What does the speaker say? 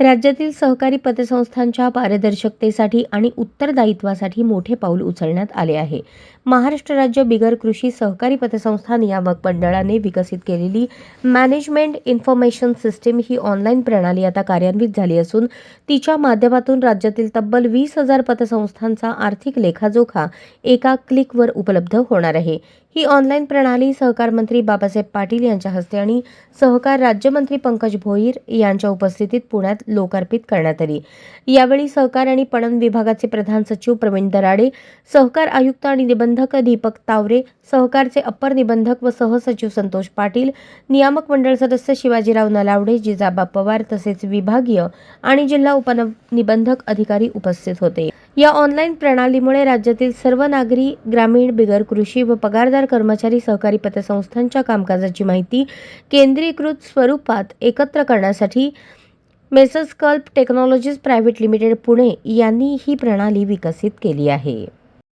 राज्यातील सहकारी पतसंस्थांच्या पारदर्शकतेसाठी आणि उत्तरदायित्वासाठी मोठे पाऊल उचलण्यात आले आहे. महाराष्ट्र राज्य बिगर कृषी सहकारी पतसंस्था नियामक मंडळाने विकसित केलेली मॅनेजमेंट इन्फॉर्मेशन सिस्टीम ही ऑनलाईन प्रणाली आता कार्यान्वित झाली असून तिच्या माध्यमातून राज्यातील तब्बल 20,000 पतसंस्थांचा आर्थिक लेखाजोखा एका क्लिकवर उपलब्ध होणार आहे. ही ऑनलाईन प्रणाली सहकार मंत्री बाबासाहेब पाटील यांच्या हस्ते आणि सहकार राज्यमंत्री पंकज भोईर यांच्या उपस्थितीत पुण्यात लोकार्पित करण्यात आली. यावेळी सहकार आणि पणन विभागाचे प्रधान सचिव प्रवीण दराडे, सहकार आयुक्त आणि निबंधक दीपक तावरे, सहकारचे अप्पर निबंधक व सहसचिव संतोष पाटील, नियामक मंडळ सदस्य शिवाजीराव नलावडे, जिजाबा पवार तसेच विभागीय आणि जिल्हा उपनिबंधक अधिकारी उपस्थित होते. या ऑनलाईन प्रणालीमुळे राज्यातील सर्व नागरी, ग्रामीण, बिगर कृषी व पगारदार कर्मचारी सहकारी पतसंस्थांच्या कामकाजाची माहिती केंद्रीकृत स्वरूपात एकत्र करण्यासाठी मेसर्स कल्प टेक्नॉलॉजीज प्रायव्हेट लिमिटेड पुणे यांनी ही प्रणाली विकसित केली आहे.